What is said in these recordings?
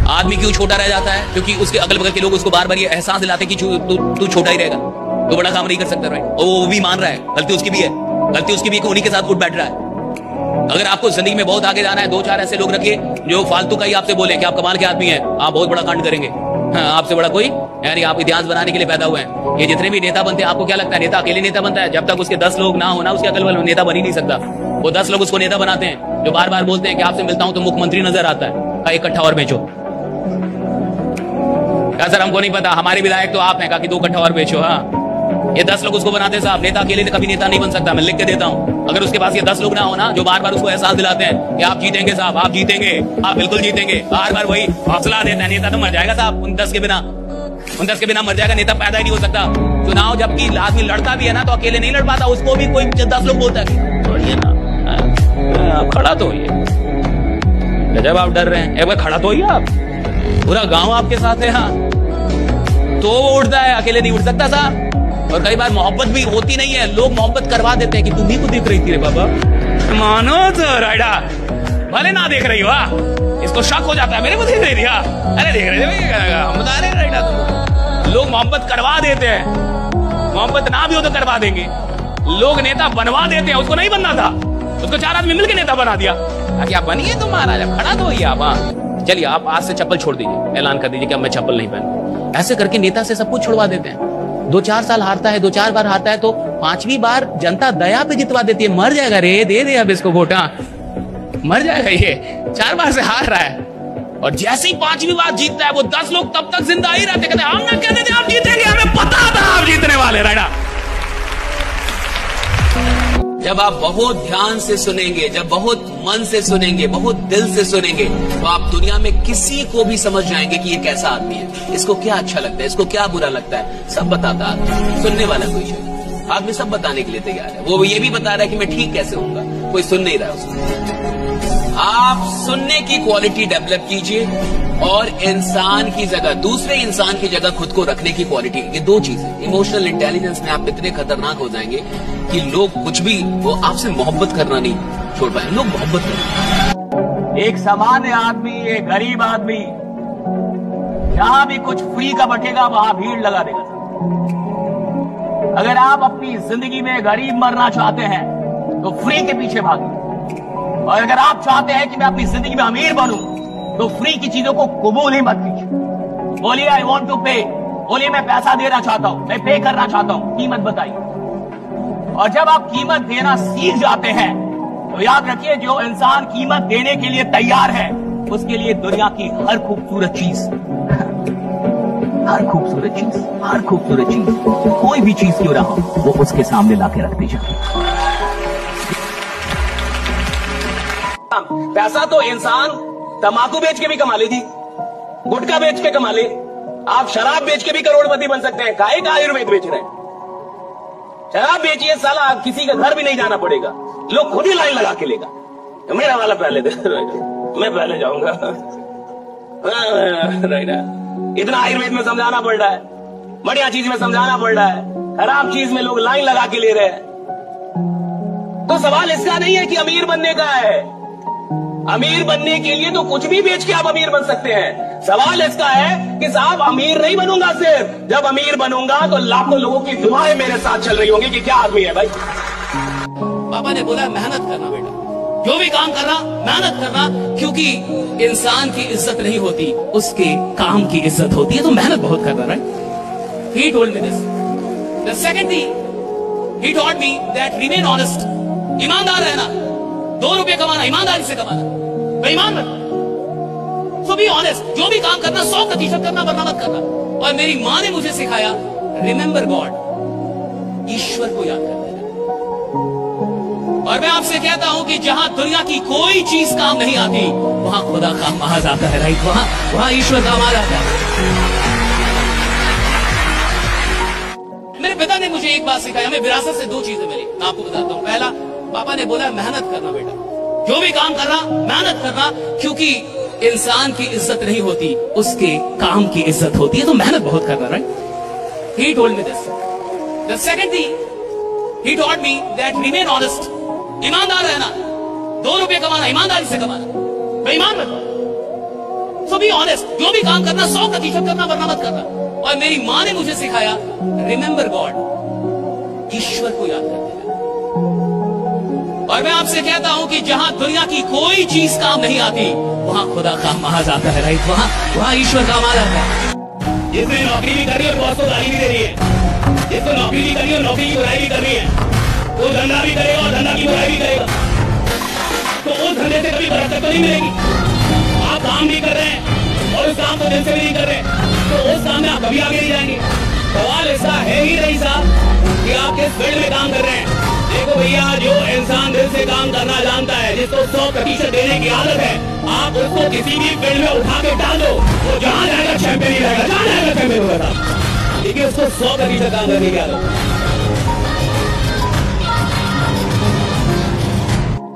आदमी क्यों छोटा रह जाता है? क्योंकि उसके अगल बगल के लोग उसको बार बार ये एहसास दिलाते कि तू छोटा ही रहेगा, तो बड़ा काम नहीं कर सकता, राइट? और वो भी मान रहा है गलती उसकी भी है, गलती उसकी भी, उन्हीं के साथ उठ बैठ रहा है। अगर आपको जिंदगी में बहुत आगे जाना है, दो चार ऐसे लोग रखिए जो फालतू का ही आपसे बोले कि आप कमाल के आदमी हैं, आप बहुत बड़ा कांड करेंगे। हाँ, आपसे बड़ा कोई यानी आप इतिहास बनाने के लिए पैदा हुए हैं। ये जितने भी नेता बनते हैं, आपको क्या लगता है नेता अकेले नेता बनता है? जब तक उसके 10 लोग ना हो ना उसके अगल बगल, नेता बन ही नहीं सकता। वो 10 लोग उसको नेता बनाते हैं, जो बार बार बोलते हैं कि आपसे मिलता हूं तो मुख्यमंत्री नजर आता है। का इकट्ठा और बेचो। क्या सर हमको नहीं पता, हमारे विधायक तो आप हैं, का कि 2 कट्ठा और बेचो। हाँ, ये 10 लोग उसको बनाते हैं साहब। नेता अकेले कभी नेता नहीं बन सकता, मैं लिख के देता हूं। अगर उसके पास ये 10 लोग ना हो ना, जो बार बार उसको एहसास दिलाते हैं कि आप जीतेंगे साहब, आप जीतेंगे, आप बिल्कुल जीतेंगे, बार बार वही हौसला देता है, नेता तो मर जाएगा साहब। उन 10 के बिना मर जाएगा, नेता पैदा ही नहीं हो सकता। चुनाव जबकि आदमी लड़ता भी है ना, तो अकेले नहीं लड़ पाता, उसको भी कोई 10 लोग बोलता है छोड़िए ना, आप खड़ा तो होइए। जब आप डर रहे हैं, एक बार खड़ा तो होइए आप, पूरा गांव आपके साथ है। हाँ, तो वो उठता है, अकेले नहीं उठ सकता साहब। और कई बार मोहब्बत भी होती नहीं है, लोग मोहब्बत करवा देते हैं कि तुम ही को देख रही थी रे बाबा, मानो तो राइडा, भले ना देख रही हो, इसको शक हो जाता है मेरे को देख रही थी। अरे देख रहे थे, हम बता रहे राइडा। लोग मोहब्बत करवा देते हैं, मोहब्बत ना भी हो तो करवा देंगे। लोग नेता बनवा देते हैं, उसको नहीं बनना था, उसको 4 आदमी मिलकर नेता बना दिया। क्या बनिए तुम महाराजा, खड़ा तो होइए आप। चलिए आप आज से चप्पल छोड़ दीजिए, ऐलान कर दीजिए कि अब मैं चप्पल नहीं पहनूं। ऐसे करके नेता से सब कुछ छुड़वा देते हैं। 2-4 साल हारता है, 2-4 बार हारता है, तो 5वीं बार जनता दया पे जितवा देती है। मर जाएगा रे, दे दे अब इसको वोट, मर जाएगा, ये 4 बार से हार रहा है। और जैसे ही 5वीं बार जीतता है, वो 10 लोग तब तक जिंदा ही रहते, कहते हम ना कहते थे आप जीतेंगे, हमें पता था आप जीतने वाले, राइडा। जब आप बहुत ध्यान से सुनेंगे, जब बहुत मन से सुनेंगे, बहुत दिल से सुनेंगे, तो आप दुनिया में किसी को भी समझ जाएंगे कि ये कैसा आदमी है, इसको क्या अच्छा लगता है, इसको क्या बुरा लगता है, सब बताता आदमी। सुनने वाला कोई नहीं, आदमी सब बताने के लिए तैयार है। वो ये भी बता रहा है कि मैं ठीक कैसे होऊंगा, कोई सुन नहीं रहा उसको। आप सुनने की क्वालिटी डेवलप कीजिए और इंसान की जगह, दूसरे इंसान की जगह खुद को रखने की क्वालिटी, ये 2 चीजें। इमोशनल इंटेलिजेंस में आप इतने खतरनाक हो जाएंगे कि लोग कुछ भी, वो आपसे मोहब्बत करना नहीं छोड़ पाए, लोग मोहब्बत करें। एक सामान्य आदमी, एक गरीब आदमी, जहां भी कुछ फ्री का बटेगा वहां भीड़ लगा देगा। अगर आप अपनी जिंदगी में गरीब मरना चाहते हैं तो फ्री के पीछे भागिए, और अगर आप चाहते हैं कि मैं अपनी जिंदगी में अमीर बनूं तो फ्री की चीजों को कबूल ही मत कीजिए। बोलिए आई वॉन्ट टू पे, बोलिए मैं पैसा देना चाहता हूं, मैं पे करना चाहता हूं, कीमत बताइए। और जब आप कीमत देना सीख जाते हैं तो याद रखिए, जो इंसान कीमत देने के लिए तैयार है, उसके लिए दुनिया की हर खूबसूरत चीज, हर खूबसूरत चीज, हर खूबसूरत चीज, कोई भी चीज क्यों ना हो, वो उसके सामने लाके रख दी जाए। पैसा तो इंसान तंबाकू बेच के भी कमा ले जी, गुटखा बेच के कमा ले, आप शराब बेच के भी करोड़पति बन सकते हैं। काहे का आयुर्वेद बेच रहे हैं? शराब बेचिए साला, किसी का घर भी नहीं जाना पड़ेगा, लोग खुद ही लाइन लगा के लेगा। तो मेरा वाला पहले दे, मैं पहले जाऊंगा। इतना आयुर्वेद में समझाना पड़ रहा है, बढ़िया चीज में समझाना पड़ रहा है, खराब चीज में लोग लाइन लगा के ले रहे हैं। तो सवाल इसका नहीं है कि अमीर बनने का है, अमीर बनने के लिए तो कुछ भी बेच के आप अमीर बन सकते हैं। सवाल इसका है कि साहब अमीर नहीं बनूंगा, सिर्फ जब अमीर बनूंगा तो लाखों लोगों की दुआएं मेरे साथ चल रही होंगी कि क्या आदमी है भाई। पापा ने बोला मेहनत करना बेटा, जो भी काम करना मेहनत करना, क्योंकि इंसान की इज्जत नहीं होती, उसके काम की इज्जत होती है, तो मेहनत बहुत करना, right? He told me this. The second thing, he taught me that remain honest. ईमानदार रहना, 2 रुपये कमाना, ईमानदारी से कमाना, बेईमान मत। So be honest, जो भी काम करना 100% करना, वरना मत करना। और मेरी माँ ने मुझे सिखाया रिमेंबर गॉड, ईश्वर को याद करना। और मैं आपसे कहता हूं कि जहां दुनिया की कोई चीज काम नहीं आती, वहां खुदा काम महज आता है, राइट? वहां ईश्वर काम आ जाता है। मेरे पिता ने मुझे एक बात सिखाई, हमें विरासत से 2 चीजें मिली, मैं आपको बताता हूं। पहला, पापा ने बोला मेहनत करना बेटा, जो भी काम करना मेहनत करना, क्योंकि इंसान की इज्जत नहीं होती, उसके काम की इज्जत होती है, तो मेहनत बहुत करना, right? He told me this. The second thing, he taught me that remain honest. ईमानदार रहना, 2 रुपये कमाना, ईमानदारी से कमाना, बेईमान मत। सो बी ऑनेस्ट, जो भी काम करना 100% करना, वरना मत करना। और मेरी माँ ने मुझे सिखाया, रिमेंबर गॉड, ईश्वर को याद रखना। और मैं आपसे कहता हूं कि जहां दुनिया की कोई चीज काम नहीं आती, वहां खुदा काम आ जाता है। राइट, वहां ईश्वर काम आ जाता है। जिसने नौकरी भी करी और बॉस को गाली भी दे रही है, जिसको नौकरी भी करी और नौकरी की बुराई भी कर रही है, वो धंधा भी करेगा और धंधा की बुराई भी करेगा, तो उस धंधे से कभी बरकत तो नहीं मिलेगी। आप काम भी कर रहे हैं और उस काम को दिल से भी नहीं कर रहे, तो उस काम में आप कभी आगे नहीं जाएंगे। सवाल ऐसा है ही नहीं साहब कि आप किस फील्ड में काम कर रहे हैं। देखो भैया, जो इंसान दिल से काम करना जानता है, जिसको 100% देने की आदत है, आप उसको किसी भी फील्ड में उठा के डाल दो, वो जहां जाएगा चैंपियन ही रहेगा, जहां जाएगा चैंपियन होगा। लेकिन उसको 100% काम करने की आदत।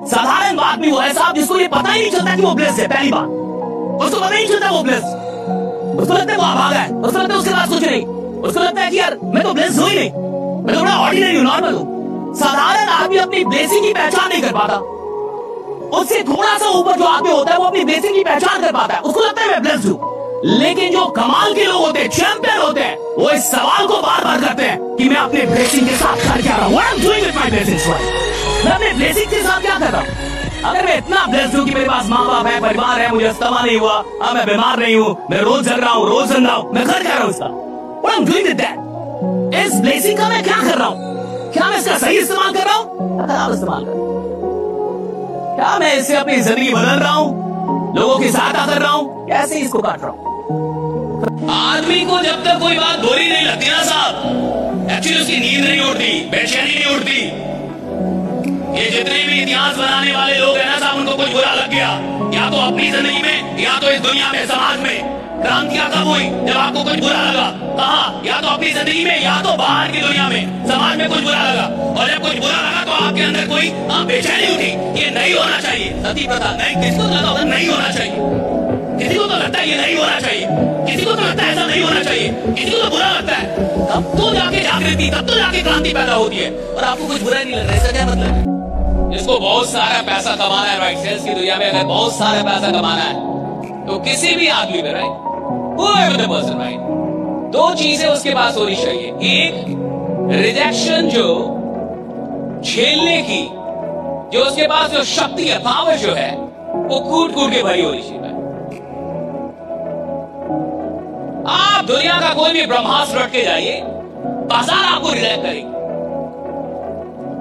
साधारण बात भी वो है साहब जिसको ये पता ही नहीं चलता कि वो ब्लेस्ड है। पहली बात, उसको पता ही नहीं चलता वो ब्लेस्ड, उसको लगता है वो अभागा है, उसको लगता है उसके पास कुछ नहीं, उसको लगता है कि यार मैं तो ब्लेस्ड हूं ही नहीं, मैं तो बड़ा ऑर्डिनरी हूं, नॉर्मल हूं। साधारण आदमी अपनी ब्लेसिंग की पहचान नहीं कर पाता। उससे थोड़ा सा ऊपर जो आदमी होता है वो अपनी ब्लेसिंग की पहचान कर पाता है, उसको लगता है मैं ब्लेस्ड हूं। लेकिन जो कमाल के लोग होते हैं, चैंपियन होते हैं, वो इस सवाल को बार बार करते हैं कि मैं अपने ब्लेसिंग के साथ कर क्या रहा हूं, What I'm doing with my blessings, मैं अपने ब्लेसिंग के साथ क्या कर रहा हूं। अगर मैं इतना ब्लेस्ड हूं कि मेरे पास माँ बाप है, परिवार है, मुझे अस्थमा नहीं हुआ, मैं बीमार नहीं हूं, मैं रोज जग रहा हूं, रोज जिंदा हूं, मैं कर क्या रहा हूं इसका, What I'm doing with that? इस ब्लेसिंग का मैं क्या कर रहा हूं? क्या मैं इसका सही इस्तेमाल कर रहा हूं, खराब इस्तेमाल कर रहा हूं? क्या मैं इससे अपनी जिंदगी बदल रहा हूं, लोगों की सहायता कर रहा हूं, कैसे इसको काट रहा हूं? आदमी को जब तक कोई बात बुरी नहीं लगती ना साहब, एक्चुअली उसकी नींद नहीं उड़ती, बेचैनी नहीं उड़ती। ये जितने भी इतिहास बनाने वाले लोग हैं ना साहब, उनको कुछ बुरा लग गया, या तो अपनी जिंदगी में, या तो इस दुनिया में, समाज में। क्रांतियां कब हुई? जब आपको कुछ बुरा लगा। कहा? या तो अपनी जिंदगी में, या तो बाहर की दुनिया में, समाज में कुछ बुरा लगा। और जब कुछ बुरा लगा तो आपके अंदर कोई बेचैनी उठी, ये नहीं होना चाहिए, सती प्रथा नहीं। किसी को लगा होगा नहीं होना चाहिए, किसी को तो लगता है ये नहीं होना चाहिए, किसी को तो लगता है ऐसा नहीं होना चाहिए, किसी को तो बुरा लगता है। तब तो जाके जागृति, तब तो जाके क्रांति पैदा होती है। और आपको कुछ बुरा नहीं लग रहा है, इसका क्या मतलब है? जिसको बहुत सारा पैसा कमाना है, राइट, सेल्स की दुनिया में अगर बहुत सारा पैसा कमाना है तो किसी भी आदमी में, राइट, पर्सन, राइट, दो चीजें उसके पास होनी चाहिए। एक, रिजेक्शन जो झेलने की, जो उसके पास जो शक्ति है, पावर जो है, वो कूट कूट के भरी होनी चाहिए। आप दुनिया का कोई भी ब्रह्मास्त्र लौट के जाइए, बाजार आपको रिजेक्ट करेगी।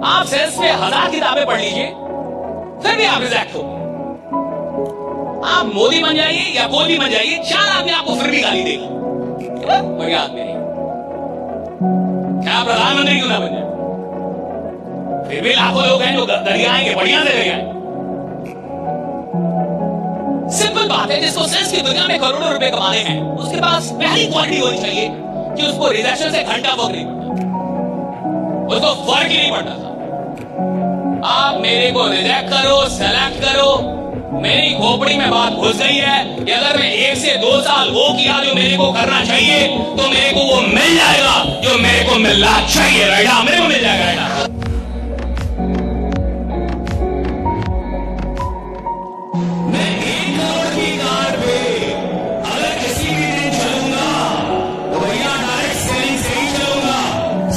आप सेल्स में 1000 किताबें पढ़ लीजिए, फिर भी आप रिजेक्ट हो। आप मोदी बन जाइए या कोई भी बन जाइए, 4 आदमी आपको फिर भी गाली देगा, बढ़िया आदमी नहीं। क्या प्रधानमंत्री क्यों ना बन जाए? फिर भी लाखों लोग हैं जो दरिया आएंगे, बढ़िया से दरिया आएंगे। सिंपल बात है, जिसको सेल्स की दुनिया में करोड़ों रुपए कमाने हैं, उसके पास पहली क्वालिटी होनी चाहिए कि उसको रिजेक्शन से घंटा फर्क नहीं पड़ता, उसको फर्क ही नहीं पड़ता था। आप मेरे को रिजेक्ट करो, सेलेक्ट करो, मेरी खोपड़ी में बात घुस गई है कि अगर मैं 1 से 2 साल वो किया जो मेरे को करना चाहिए, तो मेरे को वो मिल जाएगा जो मेरे को मिलना चाहिए। राइट, मेरे को मिल जाएगा। राइट, मैं 1 करोड़ की कार पे अगर किसी भी दिन चलूंगा तो भैया डायरेक्ट सेलिंग से ही चलूंगा।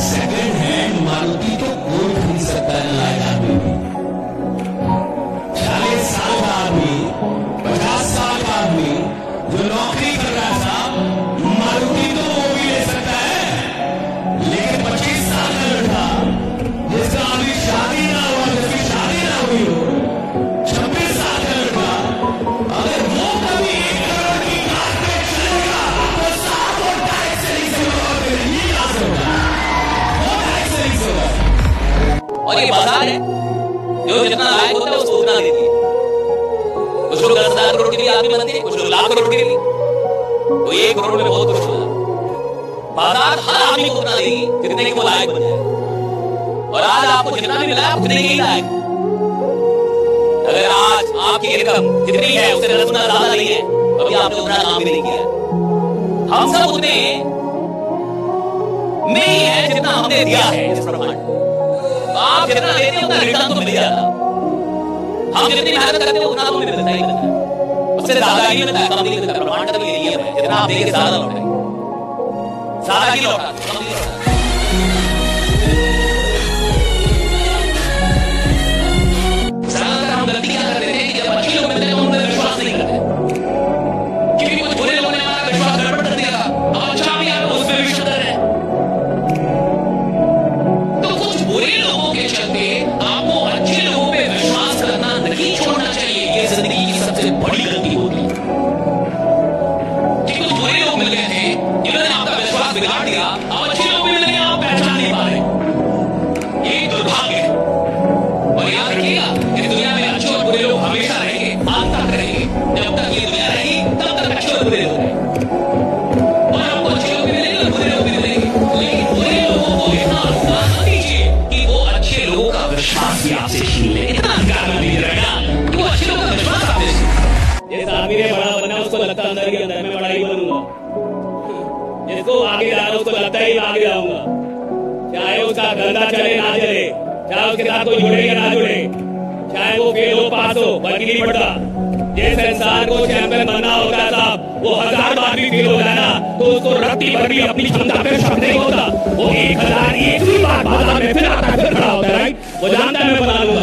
सेकंड हैंड मारुति तो कोई खरीद सकता है लाइक आदमी, 40 साल का आदमी, 50 साल का आदमी जो नौकरी कर रहा था, मारुति तो वो भी ले सकता है। लेकिन 25 साल का लड़का जिसका अभी शादी ना हुआ, जिसकी शादी ना हुई हो, 26 साल का लड़का, अगर वो कभी 1 करोड़ की कार पे चलेगा तो साथ और डायरेक्ट सेलिंग से होगा, ये आ सकता है, वो डायरेक्ट सेलिंग से होगा। और ये बाजार है, जो जितना लायक होता है उसको उतना देती है। कुछ लोग 10,000 करोड़ के लिए आदमी बनते हैं, कुछ लोग लाख करोड़ के लिए, तो 1 करोड़ में बहुत कुछ होगा। बाजार हर आदमी को उतना देगी जितने की वो लायक बन जाए। और आज आपको जितना भी मिला है उतने ही लायक। अगर आज आपकी इनकम जितनी है उससे 10 गुना ज्यादा नहीं है, अभी आपने उतना काम भी नहीं किया। हम सब उतने में ही है जितना हमने दिया है इस ब्रह्मांड। आप जितना देते हैं उतना रिटर्न तो मिल जाता। हम जितनी मेहनत करते हैं उतना तो मिलता ही मिलता है। उससे ज्यादा ही मिलता है, कम नहीं मिलता। ब्रह्मांड का भी यही है, जितना आप देंगे ज्यादा लौटाएंगे, ज्यादा ही लौटा, कम नहीं लौटा। ज्यादातर हम गलती क्या करते हैं कि जब अच्छे लोग मिलते हैं तो उन पर विश्वास नहीं करते, क्योंकि कुछ बुरे लोगों ने हमारा विश्वास गड़बड़ कर दिया। अब अच्छा भी आप उस पर विश्वास कर रहे हैं, तो कुछ बुरे लोगों के चलते आपको अच्छे लोगों पे विश्वास करना नहीं छोड़ना चाहिए। ये जिंदगी की सबसे बड़ी गलती होती है कि कुछ बुरे लोग मिल गए थे जिन्होंने आपका विश्वास बिगाड़ दिया, अब अच्छे लोग मिल गए, आप पहचान नहीं पा रहे। ये दुर्भाग्य है। और याद रखिएगा, इस दुनिया में अच्छे और बुरे लोग हमेशा रहेंगे, अंत तक रहेंगे। जब तक ये दुनिया रहेगी तब तक अच्छे और बुरे लोग रहेंगे, और आपको अच्छे लोग भी मिलेंगे और बुरे लोग भी मिलेंगे। लेकिन बुरे लोगों को इतना अनुदान मत दीजिए कि वो अच्छे लोगों का विश्वास भी आपसे छीन ले। इतना अधिकार मत दीजिए कि वो अच्छे लोगों का विश्वास आपसे छीन ले। जिस आदमी ने बड़ा बनना उसको लगता अंदर ही अंदर मैं बड़ा ही बनूंगा, जिसको आगे जाना उसको लगता ही मैं आगे जाऊंगा, चाहे उसका धंधा चले ना चले, चाहे उसके साथ कोई जुड़े या ना जुड़े, चाहे वो फेल हो पास हो, फर्क नहीं पड़ता। जिस इंसान को चैंपियन बनना होता है साहब, वो 1000 बार भी फेल हो जाए ना तो उसको रत्ती भर भी अपनी क्षमता पे शक नहीं होता। वो 1001वीं बार बाजार में फिर आता है, फिर खड़ा होता है, राइट? वो जानता है मैं बना लूंगा।